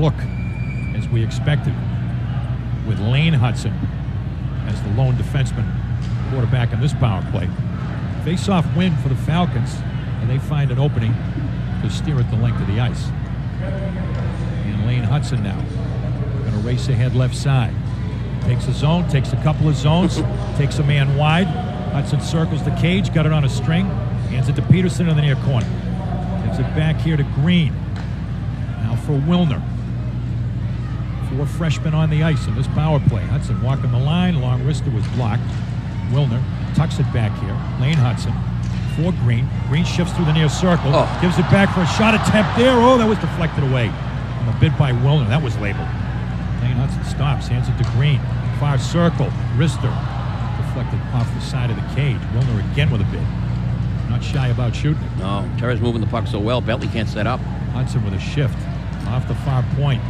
look, as we expected, with Lane Hutson as the lone defenseman quarterback in this power play. Face-off win for the Falcons, and they find an opening to steer it the length of the ice. And Lane Hutson now going to race ahead left side. Takes a zone, takes a couple of zones, takes a man wide. Hutson circles the cage, got it on a string, hands it to Peterson in the near corner. Gives it back here to Green. Now for Wilner. 4 freshmen on the ice in this power play. Hutson walking the line, long wrister was blocked. Wilner tucks it back here. Lane Hutson for Green. Green shifts through the near circle, gives it back for a shot attempt there. Oh, that was deflected away. On a bid by Wilner, that was labeled. Lane Hutson stops, hands it to Green. Far circle, wrister. Deflected off the side of the cage. Wilner again with a bid. Not shy about shooting it. No, Terry's moving the puck so well, Bentley can't set up. Hutson with a shift. Off the far point.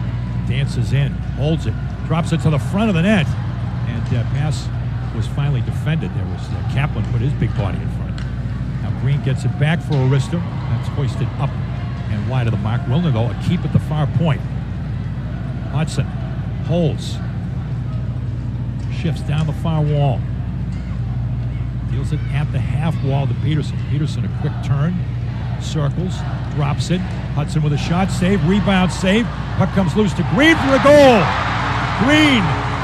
Dances in, holds it, drops it to the front of the net. And pass was finally defended. There was Kaplan put his big body in front. Now Green gets it back for a wrister. That's hoisted up and wide of the mark. Wilner, though, a keep at the far point. Hutson holds. Shifts down the far wall. Deals it at the half wall to Peterson. Peterson a quick turn. Circles. Drops it. Hutson with a shot. Save. Rebound. Save. Puck comes loose to Green for a goal. Green,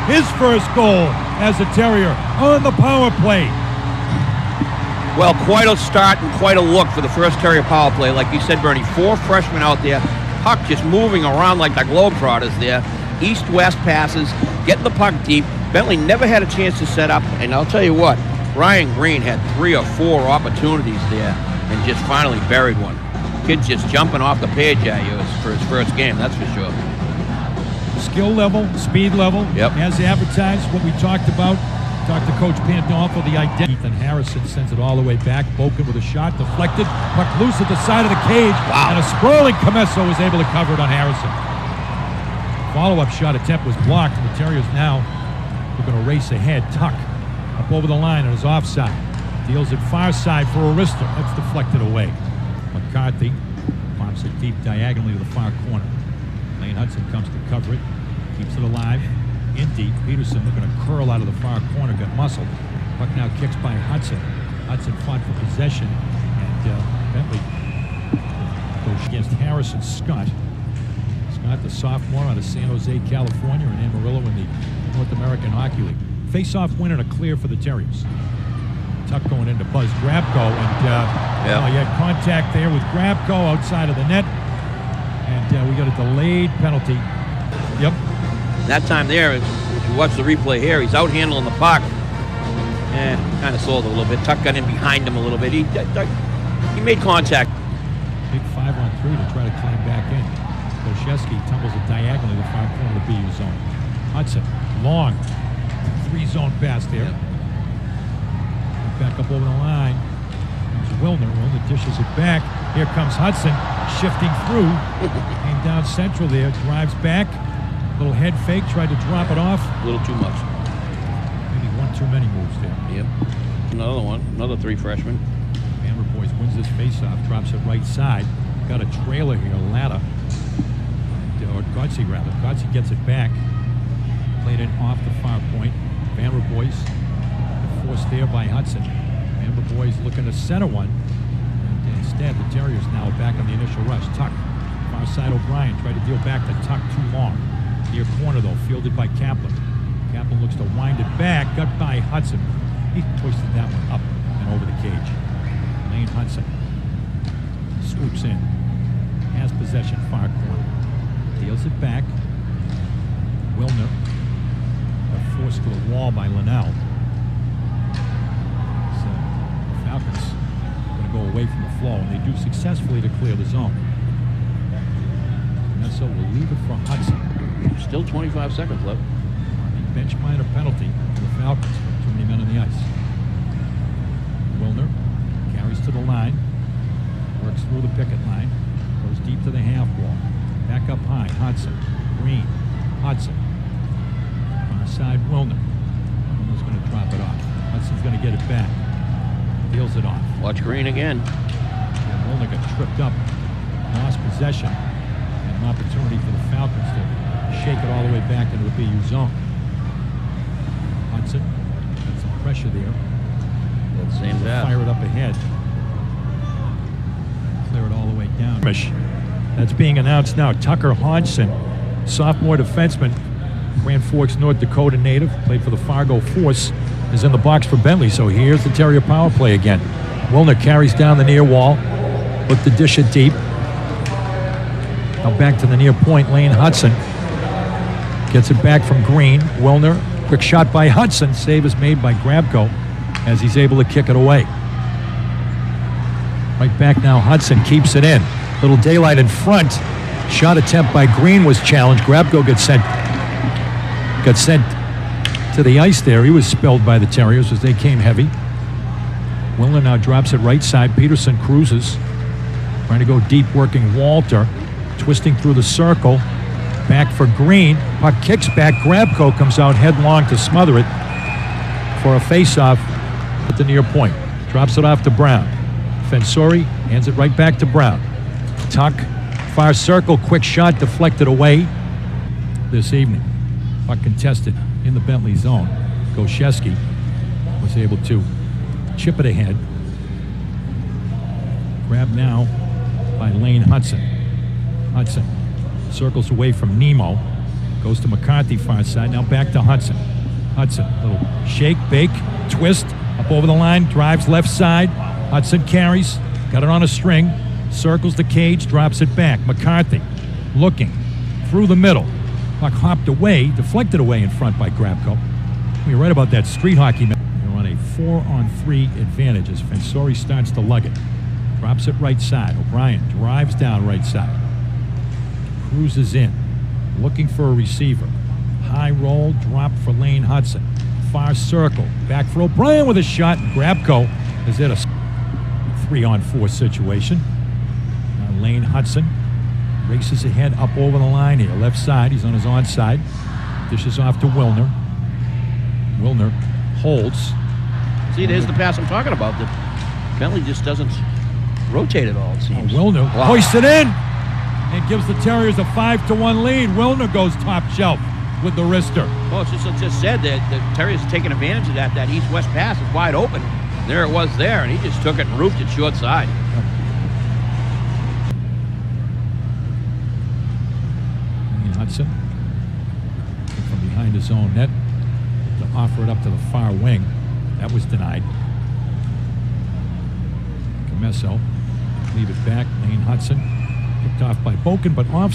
his first goal as a Terrier on the power play. Well, quite a start and quite a look for the first Terrier power play. Like you said, Bernie, 4 freshmen out there. Puck just moving around like the Globetrotters there. East-west passes, getting the puck deep. Bentley never had a chance to set up. And I'll tell you what, Ryan Green had 3 or 4 opportunities there and just finally buried one. Kid's just jumping off the page at you for his first game, that's for sure. Skill level, speed level, as advertised, what we talked about. Talked to Coach Pandolfo, the identity. Ethan Harrison sends it all the way back. Boken with a shot, deflected, puck loose at the side of the cage. Wow. And a sprawling Comesso was able to cover it on Harrison. Follow-up shot attempt was blocked, and the Terriers now are going to race ahead. Tuch up over the line on his offside. Deals it far side for a wrister. That's deflected away. McCarthy pops it deep diagonally to the far corner. Lane Hutson comes to cover it. Keeps it alive. In deep. Peterson looking to curl out of the far corner. Got muscled. Puck now kicks by Hutson. Hudson fought for possession. And Bentley goes against Harrison Scott. Scott, the sophomore out of San Jose, California, and Amarillo in the North American Hockey League. Face-off win and a clear for the Terriers. Tuch going into Buzz Grabko, and he had contact there with Grabko outside of the net, and we got a delayed penalty. Yep. That time there, if you watch the replay here, he's out handling the puck. Kind of sold a little bit. Tuch got in behind him a little bit. He made contact. Big 5-on-3 to try to climb back in. Koshevsky tumbles it diagonally to the far corner of the BU zone. Hutson, long, 3-zone pass there. Yep. Back up over the line. There's Wilner. Wilner dishes it back. Here comes Hutson, shifting through. Came down central there, drives back. Little head fake, tried to drop it off. A little too much. Maybe one too many moves there. Yep. Another one. Another 3 freshmen. Vanderboys Boys wins this faceoff, drops it right side. Got a trailer here, Latta. Or Gotze rather. Gotze gets it back. Played it off the far point. Vanderboys forced there by Hutson. Vanderboys looking to center one. And instead, the Terriers now back on the initial rush. Tuch. Far side O'Brien tried to deal back to Tuch too long. Near corner though, fielded by Kaplan. Kaplan looks to wind it back, got by Hutson. He twisted that one up and over the cage. Lane Hutson swoops in, has possession, far corner. Deals it back. Wilner got forced to a wall by Linnell. So the Falcons are going to go away from the flow, and they do successfully to clear the zone. And so we'll leave it for Hutson. Still 25 seconds left. A bench minor penalty for the Falcons. Too many men on the ice. Wilner carries to the line. Works through the picket line. Goes deep to the half wall. Back up high. Hutson. Green. Hutson. Far side Wilner. Wilner's going to drop it off. Hudson's going to get it back. Deals it off. Watch Green again. And Wilner got tripped up. Lost possession. And an opportunity for the Falcons to get back into the BU zone. Hutson got some pressure there. Same pass. Fire it up ahead. Clear it all the way down. That's being announced now. Tucker Hodgson, sophomore defenseman, Grand Forks, North Dakota native, played for the Fargo Force, is in the box for Bentley. So here's the Terrier power play again. Wilner carries down the near wall, look to dish it deep. Now back to the near point, Lane Hutson gets it back from Green. Wilner, quick shot by Hutson. Save is made by Grabko as he's able to kick it away. Right back now, Hutson keeps it in. Little daylight in front. Shot attempt by Green was challenged. Grabko got sent to the ice there. He was spilled by the Terriers as they came heavy. Wilner now drops it right side. Peterson cruises. Trying to go deep, working Walter. Twisting through the circle. Back for Green. Puck kicks back. Grabko comes out headlong to smother it for a face-off at the near point. Drops it off to Brown. Fensori hands it right back to Brown. Tuch, far circle, quick shot deflected away this evening. Puck contested in the Bentley zone. Goshevsky was able to chip it ahead. Grabbed now by Lane Hutson. Hutson circles away from Nemo. Goes to McCarthy far side. Now back to Hutson. Hutson, little shake, bake, twist. Up over the line, drives left side. Hutson carries, got it on a string. Circles the cage, drops it back. McCarthy looking through the middle. Puck hopped away, deflected away in front by Grabko. We were right about that street hockey. They're on a 4-on-3 advantage as Fensori starts to lug it. Drops it right side. O'Brien drives down right side. Cruises in, looking for a receiver. High roll, drop for Lane Hutson. Far circle, back for O'Brien with a shot. Grabko is at a 3-on-4 situation. Now Lane Hutson races ahead up over the line here. Left side, he's on his onside. Dishes off to Wilner. Wilner holds. See, there's the pass I'm talking about. The Bentley just doesn't rotate at all, it seems. Wilner hoists it in and gives the Terriers a 5-1 lead. Wilner goes top shelf with the wrister. Well, it's just said that the Terriers taking advantage of that. That east-west pass is wide open. There it was there, and he just took it and roofed it short side. Hutson from behind his own net to offer it up to the far wing. That was denied. Camesso leave it back. Lane Hutson picked off by Boken, but off.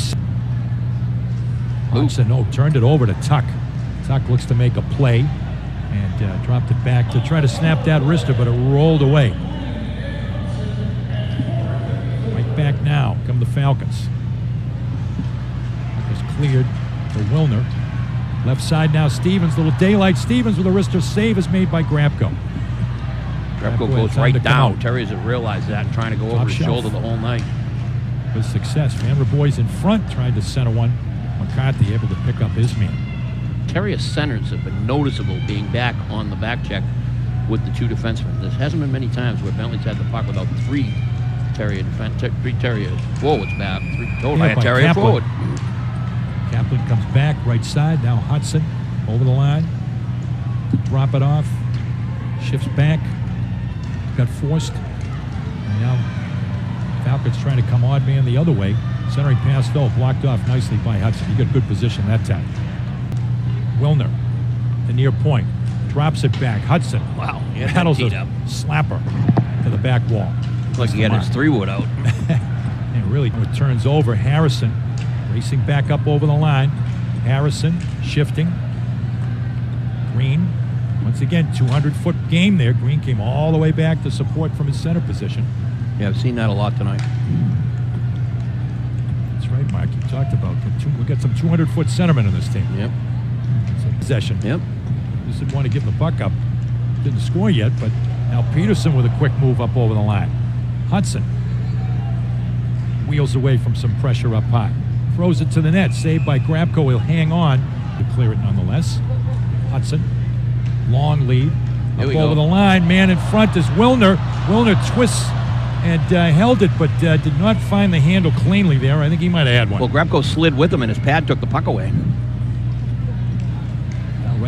Hutson, turned it over to Tuch. Tuch looks to make a play and dropped it back to try to snap that wrister, but it rolled away. Right back now come the Falcons. It was cleared for Wilner. Left side now Stevens, little daylight. Stevens with a wrister save is made by Grabko. Grabko goes right down. Terriers have realized that and trying to go over his shoulder the whole night. With success. Vanderbilt boys in front tried to center one. McCarthy able to pick up his man. Terrier centers have been noticeable being back on the back check with the two defensemen. There hasn't been many times where Bentley's had the puck without three Terrier forwards back. Three total Terrier forward. Kaplan comes back right side. Now Hutson over the line to drop it off. Shifts back. Got forced. And now Falcons trying to come odd man the other way. Centering pass though blocked off nicely by Hutson. He got good position that time. Wilner, the near point, drops it back. Hudson, wow, battles a slapper to the back wall. Looks like he had his 3-wood out. And really, it turns over. Harrison racing back up over the line. Harrison shifting. Green, once again, 200-foot game there. Green came all the way back to support from his center position. Yeah, I've seen that a lot tonight. That's right, Mark. You talked about we got some 200-foot centermen in this team. Yep. Possession. Yep. Just didn't want to give the puck up. Didn't score yet, but now Peterson with a quick move up over the line. Hutson wheels away from some pressure up high. Throws it to the net. Saved by Grabko. He'll hang on to clear it nonetheless. Hutson, long lead. Up over the line. Man in front is Wilner. Wilner twists and held it, but did not find the handle cleanly there. I think he might have had one. Well, Grabko slid with him, and his pad took the puck away.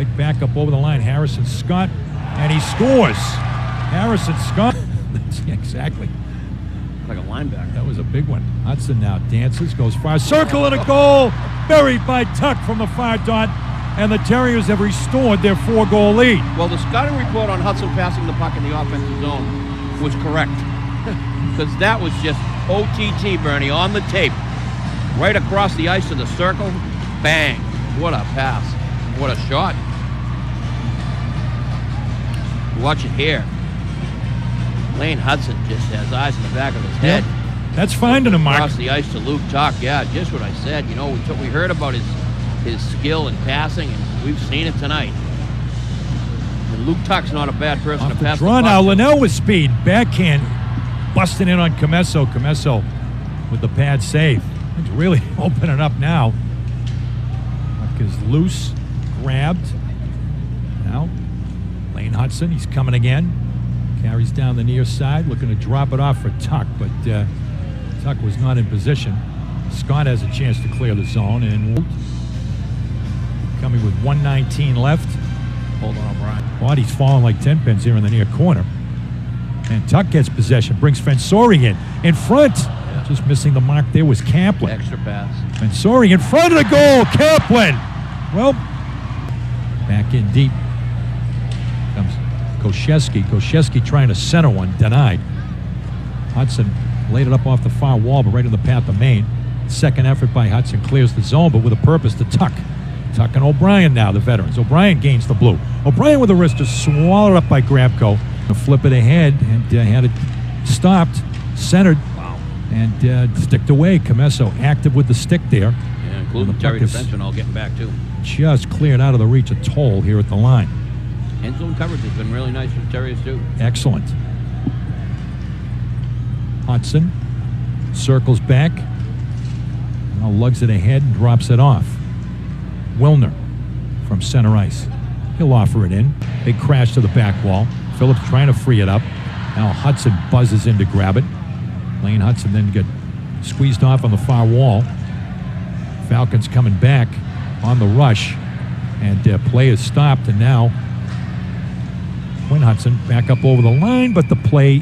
Right back up over the line, Harrison Scott, and he scores. Harrison Scott. Yeah, exactly. Like a linebacker. That was a big one. Hutson now dances, goes far circle and a goal. Buried by Tuch from the far dot. And the Terriers have restored their 4-goal lead. Well, the scouting report on Hutson passing the puck in the offensive zone was correct. Because that was just OTT, Bernie, on the tape. Right across the ice to the circle. Bang. What a pass. What a shot. Watch it here. Lane Hutson just has eyes in the back of his head. Yep. That's finding him, Mark. Across the ice to Luke Tuch. Yeah, just what I said. You know, we heard about his skill in passing, and we've seen it tonight. And Luke Tuch's not a bad person to pass the draw puck. now, Linnell with speed. Backhand, busting in on Comesso. Comesso with the pad save. He's really opening up now. Puck is loose, grabbed. Now, Lane Hutson, he's coming again. Carries down the near side, looking to drop it off for Tuch, but Tuch was not in position. Scott has a chance to clear the zone, and coming with 1:19 left. Hold on, Brian. Body's falling like 10 pins here in the near corner. And Tuch gets possession, brings Fensori in front. Yeah. Just missing the mark there was Kaplan. Extra pass. Fensori in front of the goal, Kaplan. Well, back in deep comes Koshesky. Koshesky trying to center one, denied. Hutson laid it up off the far wall, but right in the path of Maine. Second effort by Hutson clears the zone, but with a purpose to Tuch. Tuch and O'Brien now, the veterans. O'Brien gains the blue. O'Brien with the wrist just swallowed up by Grabko. A flip it ahead and had it stopped, centered, and sticked away. Comesso active with the stick there. Yeah, including Terry defenseman all getting back too. Just cleared out of the reach of Toll here at the line. End zone coverage has been really nice for the Terriers too. Excellent. Hutson circles back. Now lugs it ahead and drops it off. Wilner from center ice. He'll offer it in. Big crash to the back wall. Phillips trying to free it up. Now Hutson buzzes in to grab it. Lane Hutson then get squeezed off on the far wall. Falcons coming back on the rush. And play is stopped. And now Quinn Hutson back up over the line, but the play